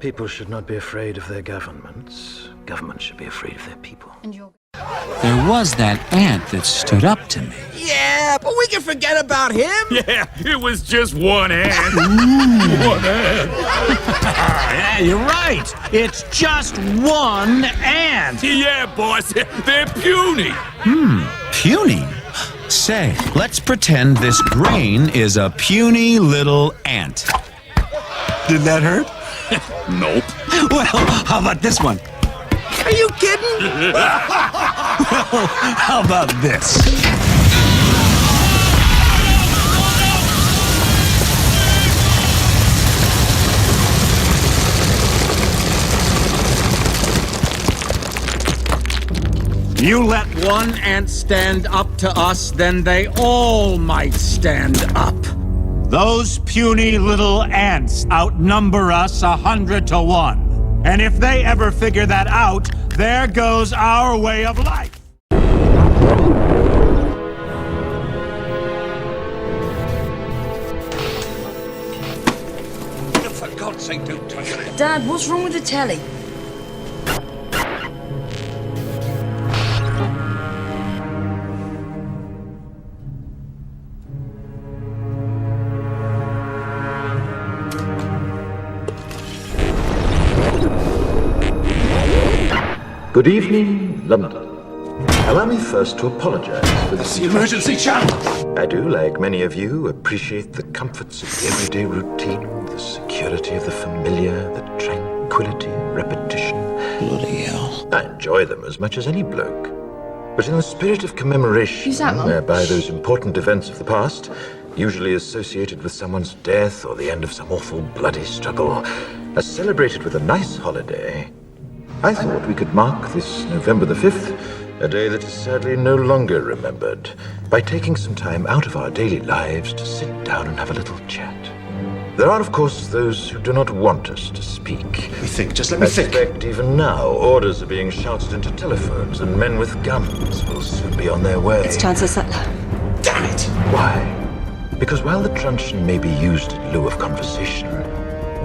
People should not be afraid of their governments. Governments should be afraid of their people. There was that ant that stood up to me. Yeah, but we can forget about him. Yeah, it was just one ant. One ant. Yeah, you're right. It's just one ant. Yeah, boss, they're puny. Puny? Say, let's pretend this grain is a puny little ant. Did that hurt? Nope. Well, how about this one? Are you kidding? How about this? You let one ant stand up to us, then they all might stand up. Those puny little ants outnumber us 100 to 1. And if they ever figure that out, there goes our way of life. For God's sake, don't touch it. Dad, what's wrong with the telly? Good evening, London. Allow me first to apologize for this. The emergency channel. I do, like many of you, appreciate the comforts of the everyday routine, the security of the familiar, the tranquility, repetition. Bloody hell. I enjoy them as much as any bloke. But in the spirit of commemoration, Who's that, Mum? whereby those important events of the past, usually associated with someone's death or the end of some awful bloody struggle, are celebrated with a nice holiday, I thought we could mark this November the 5th, a day that is sadly no longer remembered, by taking some time out of our daily lives to sit down and have a little chat. There are, of course, those who do not want us to speak. Let me think, just let me I suspect even now orders are being shouted into telephones and men with guns will soon be on their way. It's Chancellor Sutler. Damn it. Why? Because while the truncheon may be used in lieu of conversation,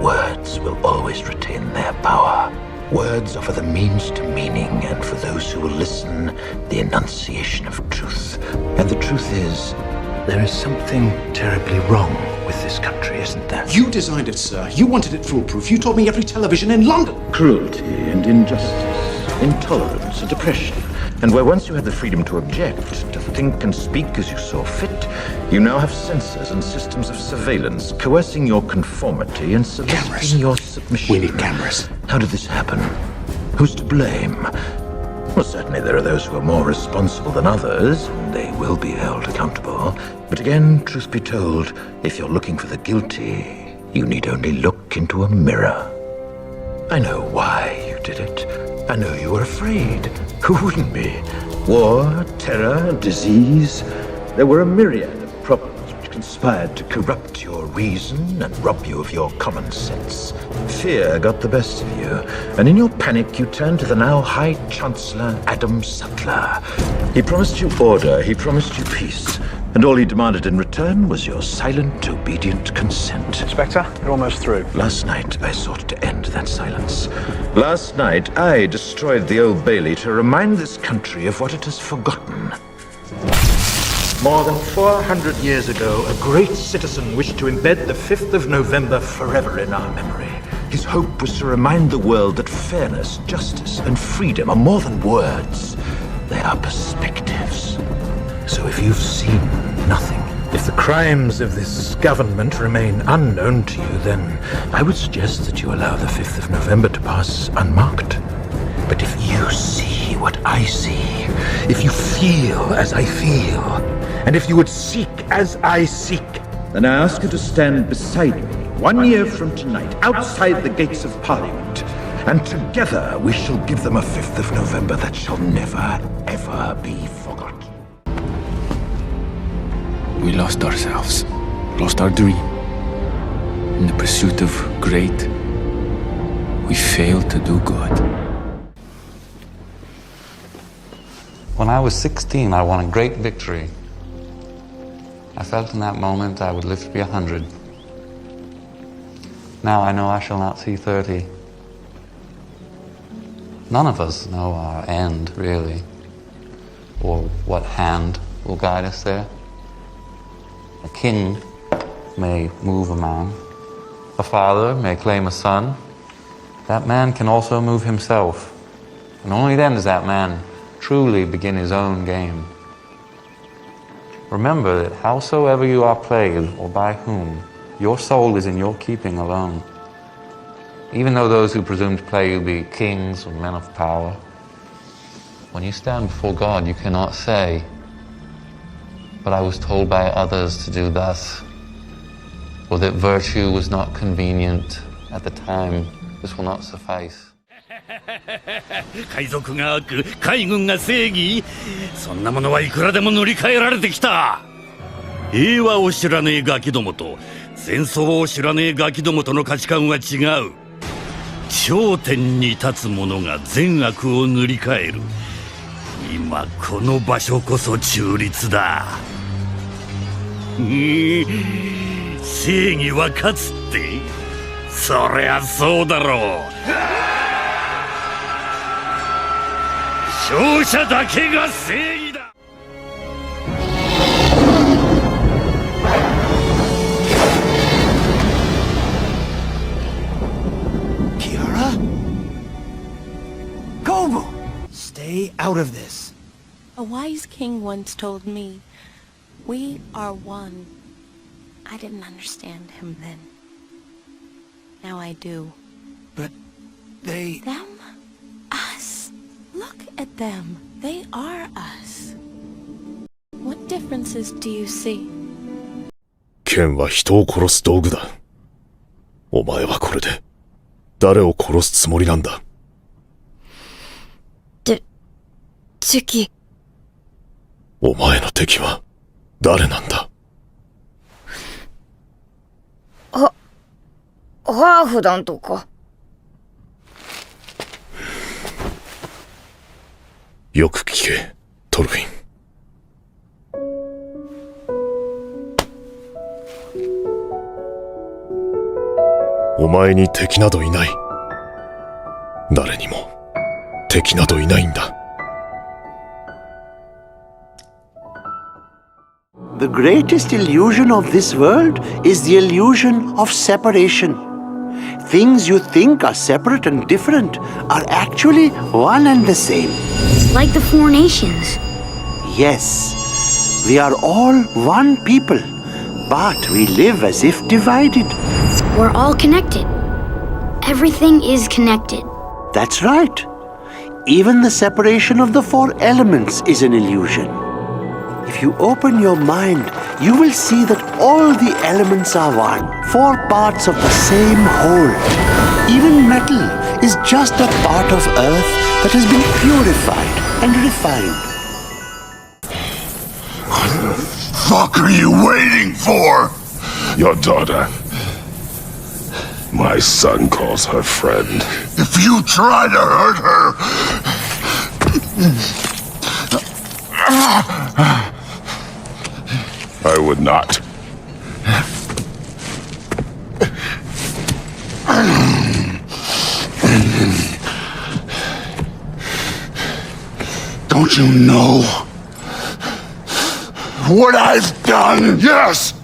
words will always retain their power. Words offer the means to meaning, and for those who will listen, the enunciation of truth. And the truth is, there is something terribly wrong with this country, isn't there? You designed it, sir. You wanted it foolproof. You told me every television in London. Cruelty and injustice, intolerance and oppression. And where once you had the freedom to object, to think and speak as you saw fit, you now have censors and systems of surveillance coercing your conformity and soliciting your submission. We need cameras. How did this happen? Who's to blame? Well, certainly there are those who are more responsible than others, and they will be held accountable. But again, truth be told, if you're looking for the guilty, you need only look into a mirror. I know why you did it. I know you were afraid. Who wouldn't be? War, terror, disease. There were a myriad of problems which conspired to corrupt your reason and rob you of your common sense. Fear got the best of you, and in your panic you turned to the now High Chancellor Adam Sutler. He promised you order, he promised you peace, and all he demanded in return was your silent, obedient consent. Inspector, you're almost through. Last night, I sought to end that silence. Last night, I destroyed the Old Bailey to remind this country of what it has forgotten. More than 400 years ago, a great citizen wished to embed the 5th of November forever in our memory. His hope was to remind the world that fairness, justice, and freedom are more than words. They are perspectives. So if you've seen nothing, if the crimes of this government remain unknown to you, then I would suggest that you allow the 5th of November to pass unmarked. But if you see what I see, if you feel as I feel, and if you would seek as I seek, then I ask you to stand beside me 1 year from tonight, outside the gates of Parliament, and together we shall give them a 5th of November that shall never, ever be forgotten. We lost ourselves, lost our dream. In the pursuit of great, we failed to do good. When I was 16, I won a great victory. I felt in that moment I would live to be 100. Now I know I shall not see 30, None of us know our end, really, or what hand will guide us there. A king may move a man. A father may claim a son. That man can also move himself. And only then does that man truly begin his own game. Remember that howsoever you are played, or by whom, your soul is in your keeping alone. Even though those who presume to play you be kings or men of power, when you stand before God, you cannot say, "But I was told by others to do thus," or that virtue was not convenient at the time. This will not suffice. 海賊が悪、海軍が正義、そんなものはいくらでも塗り替えられてきた。平和を知らねえガキどもと戦争を知らねえガキどもとの価値観は違う。頂点に立つ者が善悪を塗り替える。今この場所こそ中立だ。正義は勝つって、そりゃそうだろう。勝者だけが正義だ。Kiara? Kobu! Stay out of this. A wise king once told me, "We are one." I didn't understand him then. Now I do. But they... Them? Us. Look at them. They are us. What differences do you see? 剣は人を殺す道具だ。お前はこれで誰を殺すつもりなんだ。敵。お前の敵は誰なんだ。ハーフ団とか。よく聞け、トルフィン。お前に敵などいない。誰にも敵などいないんだ。The greatest illusion of this world is the illusion of separation. Things you think are separate and different are actually one and the same. Like the four nations. Yes, we are all one people, but we live as if divided. We're all connected. Everything is connected. That's right. Even the separation of the four elements is an illusion. If you open your mind, you will see that all the elements are one, four parts of the same whole. Even metal is just a part of earth that has been purified and refined. What the fuck are you waiting for? Your daughter. My son calls her friend. If you try to hurt her... I would not. Don't you know what I've done? Yes!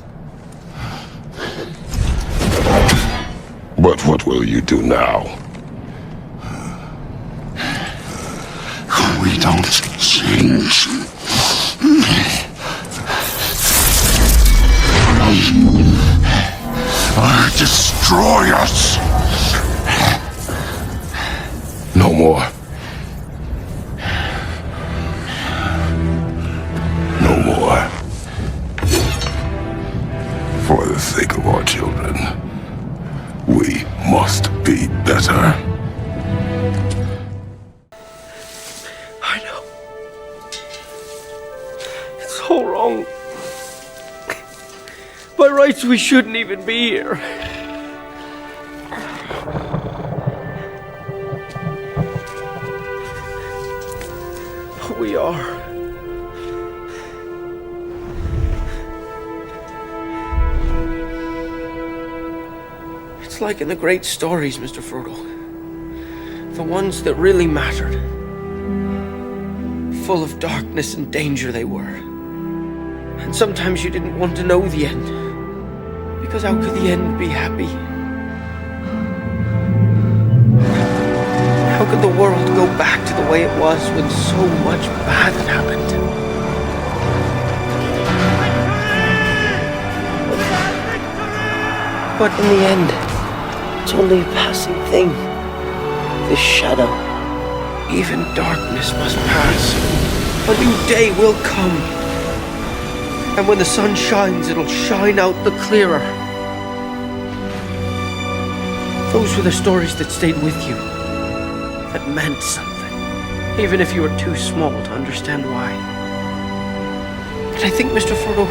But what will you do now? We don't change. Or destroy us. No more. No more. For the sake of our children, we must be better. I know. It's all wrong. By rights, we shouldn't even be here. But we are. It's like in the great stories, Mr. Frodo. The ones that really mattered. Full of darkness and danger they were. And sometimes you didn't want to know the end. Because how could the end be happy? How could the world go back to the way it was when so much bad had happened? But in the end, it's only a passing thing. This shadow, even darkness must pass. A new day will come. And when the sun shines, it'll shine out the clearer. Those were the stories that stayed with you. That meant something. Even if you were too small to understand why. But I think, Mr. Frodo,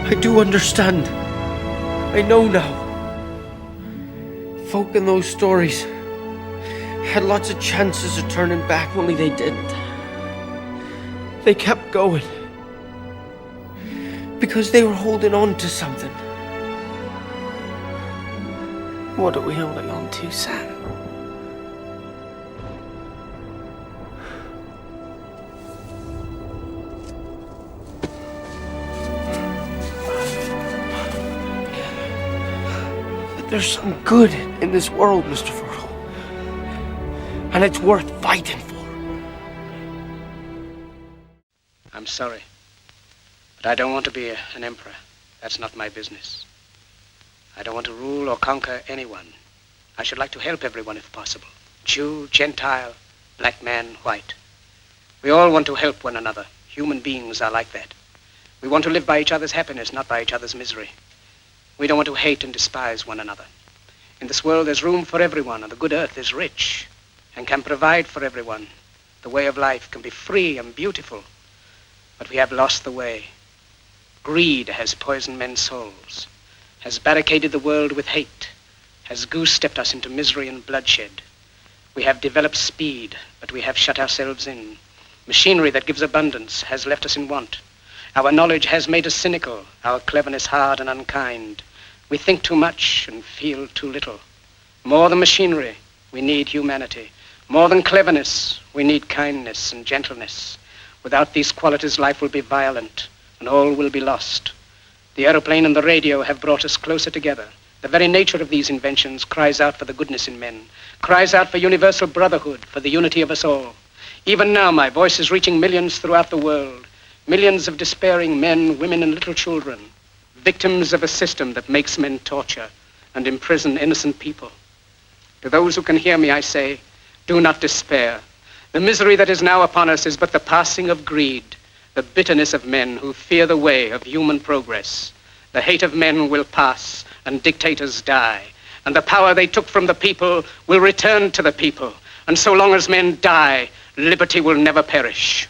I do understand. I know now. Folk in those stories had lots of chances of turning back, only they didn't. They kept going. Because they were holding on to something. What are we holding on to, Sam? There's some good in this world, Mr. Frodo. And it's worth fighting for. I'm sorry. But I don't want to be an emperor. That's not my business. I don't want to rule or conquer anyone. I should like to help everyone if possible. Jew, Gentile, black man, white. We all want to help one another. Human beings are like that. We want to live by each other's happiness, not by each other's misery. We don't want to hate and despise one another. In this world, there's room for everyone, and the good earth is rich and can provide for everyone. The way of life can be free and beautiful, but we have lost the way. Greed has poisoned men's souls, has barricaded the world with hate, has goose-stepped us into misery and bloodshed. We have developed speed, but we have shut ourselves in. Machinery that gives abundance has left us in want. Our knowledge has made us cynical, our cleverness hard and unkind. We think too much and feel too little. More than machinery, we need humanity. More than cleverness, we need kindness and gentleness. Without these qualities, life will be violent, and all will be lost. The aeroplane and the radio have brought us closer together. The very nature of these inventions cries out for the goodness in men, cries out for universal brotherhood, for the unity of us all. Even now, my voice is reaching millions throughout the world. Millions of despairing men, women, and little children, victims of a system that makes men torture and imprison innocent people. To those who can hear me, I say, do not despair. The misery that is now upon us is but the passing of greed, the bitterness of men who fear the way of human progress. The hate of men will pass, and dictators die, and the power they took from the people will return to the people. And so long as men die, liberty will never perish.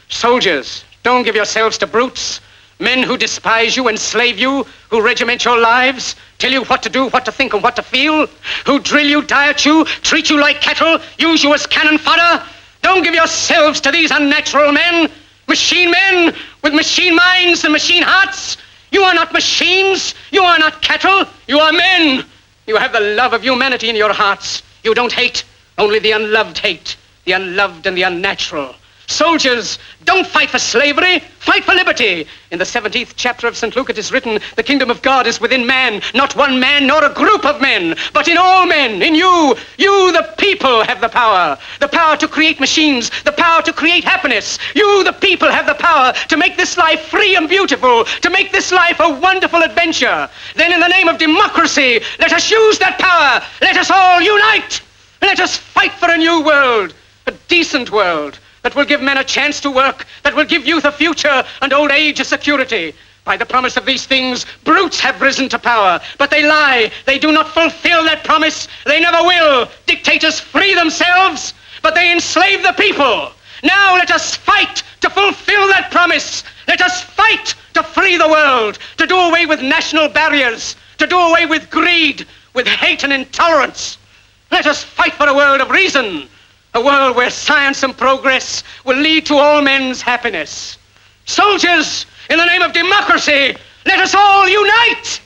Soldiers, don't give yourselves to brutes. Men who despise you, enslave you, who regiment your lives, tell you what to do, what to think, and what to feel, who drill you, diet you, treat you like cattle, use you as cannon fodder. Don't give yourselves to these unnatural men with machine minds and machine hearts. You are not machines. You are not cattle. You are men. You have the love of humanity in your hearts. You don't hate, only the unloved hate, the unloved and the unnatural. Soldiers, don't fight for slavery, fight for liberty. In the 17th chapter of St. Luke it is written, the kingdom of God is within man, not one man nor a group of men, but in all men, in you. You, the people, have the power to create machines, the power to create happiness. You, the people, have the power to make this life free and beautiful, to make this life a wonderful adventure. Then in the name of democracy, let us use that power. Let us all unite. Let us fight for a new world, a decent world, that will give men a chance to work, that will give youth a future and old age a security. By the promise of these things, brutes have risen to power, but they lie. They do not fulfill that promise. They never will. Dictators free themselves, but they enslave the people. Now let us fight to fulfill that promise. Let us fight to free the world, to do away with national barriers, to do away with greed, with hate and intolerance. Let us fight for a world of reason, a world where science and progress will lead to all men's happiness. Soldiers, in the name of democracy, let us all unite!